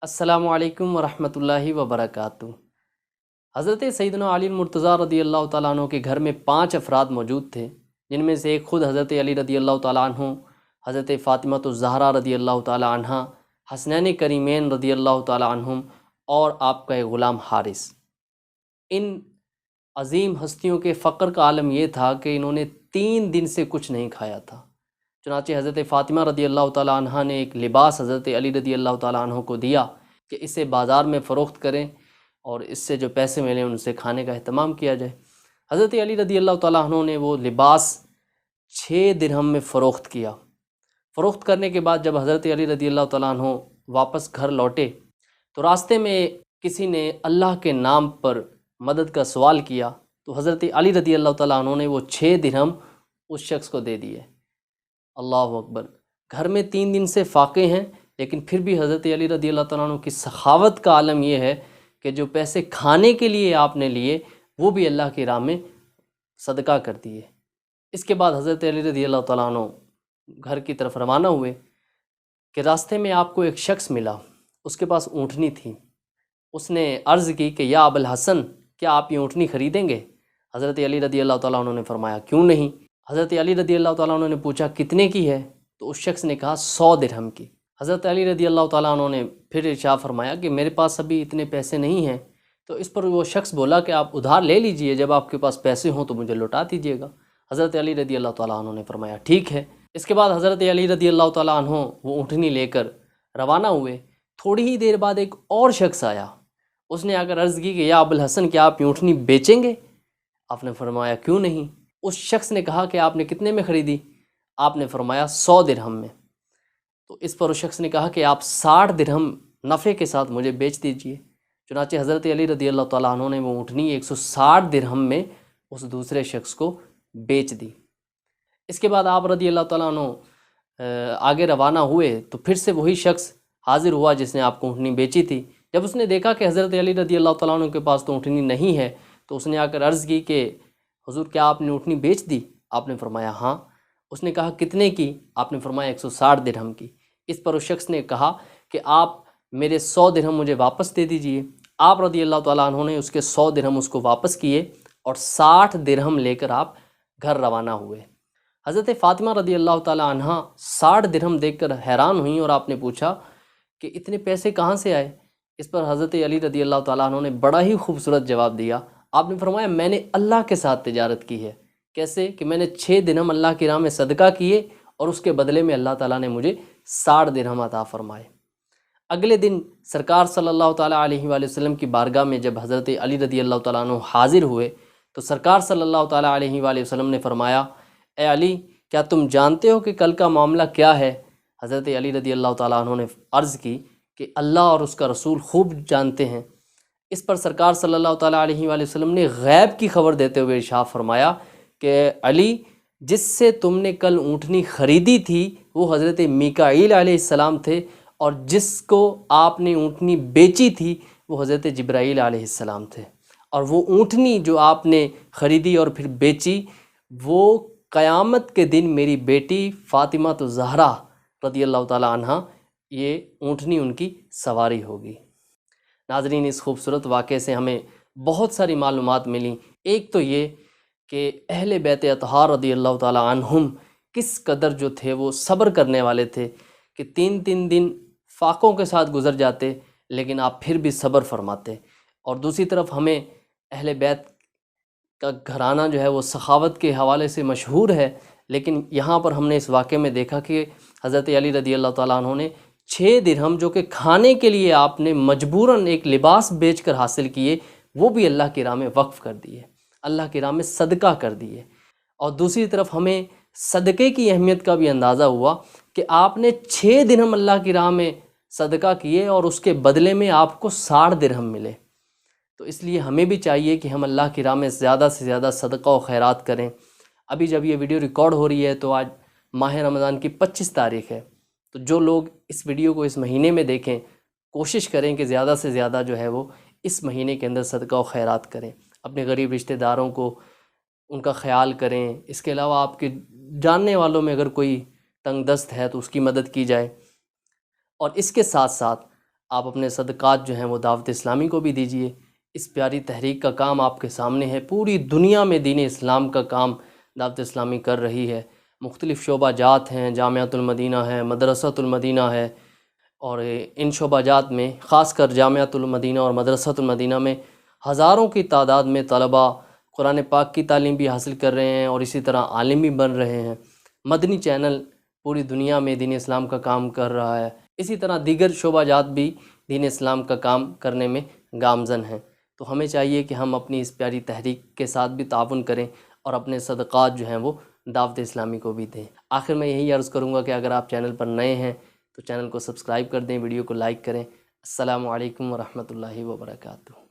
السلام علیکم ورحمۃ اللہ وبرکاتہ۔ حضرت سیدنا علی مرتضیٰ رضی اللہ تعالیٰ عنہ کے گھر میں 5 افراد موجود تھے، جن میں سے ایک خود حضرت علی رضی اللہ تعالیٰ عنہ، حضرت فاطمہ الزہرا رضی اللہ تعالیٰ عنہ، حسنین کریمین رضی اللہ تعالیٰ عنہم، اور آپ کا ایک غلام حارث۔ ان عظیم ہستیوں کے فقر کا عالم یہ تھا کہ انہوں نے 3 دن سے کچھ نہیں کھایا تھا۔ چنانچہ حضرت فاطمہ رضی اللہ تعالیٰ عنہ نے ایک لباس حضرت علی رضی اللہ تعالیٰ عنہ کو دیا کہ اسے بازار میں فروخت کریں اور اس سے جو پیسے ملیں ان سے کھانے کا اہتمام کیا جائے۔ حضرت علی رضی اللہ تعالیٰ عنہ نے وہ لباس 6 درہم میں فروخت کیا۔ فروخت کرنے کے بعد جب حضرت علی رضی اللہ تعالیٰ عنہ واپس گھر لوٹے تو راستے میں کسی نے اللہ کے نام پر مدد کا سوال کیا، تو حضرت علی رضی اللہ تعالیٰ عنہ نے وہ 6 درہم اس شخص کو دے دیے۔ اللہ اکبر! گھر میں 3 دن سے فاقے ہیں، لیکن پھر بھی حضرت علی رضی اللہ تعالیٰ عنہ کی سخاوت کا عالم یہ ہے کہ جو پیسے کھانے کے لیے آپ نے لیے وہ بھی اللہ کی راہ میں صدقہ کر دیے۔ اس کے بعد حضرت علی رضی اللہ تعالیٰ عنہ گھر کی طرف روانہ ہوئے کہ راستے میں آپ کو ایک شخص ملا، اس کے پاس اونٹنی تھی۔ اس نے عرض کی کہ یا ابوالحسن، کیا آپ یہ اونٹنی خریدیں گے؟ حضرت علی رضی اللہ تعالیٰ عنہ نے فرمایا کیوں نہیں۔ حضرت علی رضی اللہ تعالیٰ عنہ نے پوچھا کتنے کی ہے؟ تو اس شخص نے کہا 100 درہم کی۔ حضرت علی رضی اللہ تعالیٰ عنہ نے پھر ارشاد فرمایا کہ میرے پاس ابھی اتنے پیسے نہیں ہیں۔ تو اس پر وہ شخص بولا کہ آپ ادھار لے لیجئے، جب آپ کے پاس پیسے ہوں تو مجھے لوٹا دیجئے گا۔ حضرت علی رضی اللہ تعالیٰ عنہ نے فرمایا ٹھیک ہے۔ اس کے بعد حضرت علی رضی اللہ تعالیٰ عنہ وہ اونٹنی لے کر روانہ ہوئے۔ تھوڑی ہی دیر بعد ایک اور شخص آیا، اس نے آ کر عرض کی کہ یا ابوالحسن، کیا آپ یہ اونٹنی بیچیں گے؟ آپ نے فرمایا کیوں نہیں۔ اس شخص نے کہا کہ آپ نے کتنے میں خریدی؟ آپ نے فرمایا 100 درہم میں۔ تو اس پر اس شخص نے کہا کہ آپ 60 درہم نفع کے ساتھ مجھے بیچ دیجئے۔ چنانچہ حضرت علی رضی اللہ تعالیٰ عنہ نے وہ اونٹنی 160 درہم میں اس دوسرے شخص کو بیچ دی۔ اس کے بعد آپ رضی اللہ تعالیٰ عنہ آگے روانہ ہوئے تو پھر سے وہی شخص حاضر ہوا جس نے آپ کو اونٹنی بیچی تھی۔ جب اس نے دیکھا کہ حضرت علی رضی اللہ تعالیٰ عنہ کے پاس تو اونٹنی نہیں ہے تو اس نے آ کر عرض کی کہ حضور کیا آپ نے اونٹنی بیچ دی؟ آپ نے فرمایا ہاں۔ اس نے کہا کتنے کی؟ آپ نے فرمایا 160 درہم کی۔ اس پر اس شخص نے کہا کہ آپ میرے 100 درہم مجھے واپس دے دیجئے۔ آپ رضی اللہ تعالیٰ عنہ نے اس کے 100 درہم اس کو واپس کیے اور 60 درہم لے کر آپ گھر روانہ ہوئے۔ حضرت فاطمہ رضی اللہ تعالیٰ عنہ 60 درہم دیکھ کر حیران ہوئیں اور آپ نے پوچھا کہ اتنے پیسے کہاں سے آئے؟ اس پر حضرت علی رضی اللہ تعالیٰ عنہ نے بڑا ہی خوبصورت جواب دیا۔ آپ نے فرمایا میں نے اللہ کے ساتھ تجارت کی ہے۔ کیسے؟ کہ میں نے 6 درہم اللہ کی راہ میں صدقہ کیے اور اس کے بدلے میں اللہ تعالیٰ نے مجھے 60 درہم عطا فرمائے۔ اگلے دن سرکار صلی اللہ تعالیٰ علیہ وآلہ وسلم کی بارگاہ میں جب حضرت علی رضی اللہ تعالیٰ عنہ حاضر ہوئے تو سرکار صلی اللہ تعالیٰ علیہ وآلہ وسلم نے فرمایا اے علی، کیا تم جانتے ہو کہ کل کا معاملہ کیا ہے؟ حضرت علی رضی اللہ تعالیٰ عنہ نے عرض کی کہ اللہ اور اس کا رسول خوب جانتے ہیں۔ اس پر سرکار صلی اللہ تعالیٰ علیہ وآلہ وسلم نے غیب کی خبر دیتے ہوئے ارشاد فرمایا کہ علی، جس سے تم نے کل اونٹنی خریدی تھی وہ حضرت میکائیل علیہ السلام تھے، اور جس کو آپ نے اونٹنی بیچی تھی وہ حضرت جبرائیل علیہ السلام تھے، اور وہ اونٹنی جو آپ نے خریدی اور پھر بیچی وہ قیامت کے دن میری بیٹی فاطمہ الزہرا رضی اللہ تعالیٰ عنہ یہ اونٹنی ان کی سواری ہوگی۔ ناظرین، اس خوبصورت واقعے سے ہمیں بہت ساری معلومات ملیں۔ ایک تو یہ کہ اہل بیت اطہار رضی اللہ تعالیٰ عنہم کس قدر جو تھے وہ صبر کرنے والے تھے کہ 3 دن فاقوں کے ساتھ گزر جاتے لیکن آپ پھر بھی صبر فرماتے۔ اور دوسری طرف ہمیں اہل بیت کا گھرانہ جو ہے وہ سخاوت کے حوالے سے مشہور ہے، لیکن یہاں پر ہم نے اس واقعے میں دیکھا کہ حضرت علی رضی اللہ تعالیٰ عنہ نے 6 درہم جو کہ کھانے کے لیے آپ نے مجبوراً ایک لباس بیچ کر حاصل کیے وہ بھی اللہ کی راہ میں وقف کر دیے، اللہ کی راہ میں صدقہ کر دیے۔ اور دوسری طرف ہمیں صدقے کی اہمیت کا بھی اندازہ ہوا کہ آپ نے 6 درہم اللہ کی راہ میں صدقہ کیے اور اس کے بدلے میں آپ کو 60 درہم ملے۔ تو اس لیے ہمیں بھی چاہیے کہ ہم اللہ کی راہ میں زیادہ سے زیادہ صدقہ و خیرات کریں۔ ابھی جب یہ ویڈیو ریکارڈ ہو رہی ہے تو آج ماہ رمضان کی 25 تاریخ ہے، تو جو لوگ اس ویڈیو کو اس مہینے میں دیکھیں کوشش کریں کہ زیادہ سے زیادہ جو ہے وہ اس مہینے کے اندر صدقہ و خیرات کریں، اپنے غریب رشتہ داروں کو ان کا خیال کریں۔ اس کے علاوہ آپ کے جاننے والوں میں اگر کوئی تنگ دست ہے تو اس کی مدد کی جائے۔ اور اس کے ساتھ ساتھ آپ اپنے صدقات جو ہیں وہ دعوت اسلامی کو بھی دیجیے۔ اس پیاری تحریک کا کام آپ کے سامنے ہے، پوری دنیا میں دین اسلام کا کام دعوت اسلامی کر رہی ہے۔ مختلف شعبہ جات ہیں، جامعۃ المدینہ ہے، مدرسۃ المدینہ ہے، اور ان شعبہ جات میں خاص کر جامعۃ المدینہ اور مدرسۃ المدینہ میں ہزاروں کی تعداد میں طلباء قرآن پاک کی تعلیم بھی حاصل کر رہے ہیں اور اسی طرح عالم بھی بن رہے ہیں۔ مدنی چینل پوری دنیا میں دین اسلام کا کام کر رہا ہے، اسی طرح دیگر شعبہ جات بھی دین اسلام کا کام کرنے میں گامزن ہیں۔ تو ہمیں چاہیے کہ ہم اپنی اس پیاری تحریک کے ساتھ بھی تعاون کریں اور اپنے صدقات جو ہیں وہ دعوت اسلامی کو بھی دیں۔ آخر میں یہی عرض کروں گا کہ اگر آپ چینل پر نئے ہیں تو چینل کو سبسکرائب کر دیں، ویڈیو کو لائک کریں۔ السلام علیکم ورحمۃ اللہ وبرکاتہ۔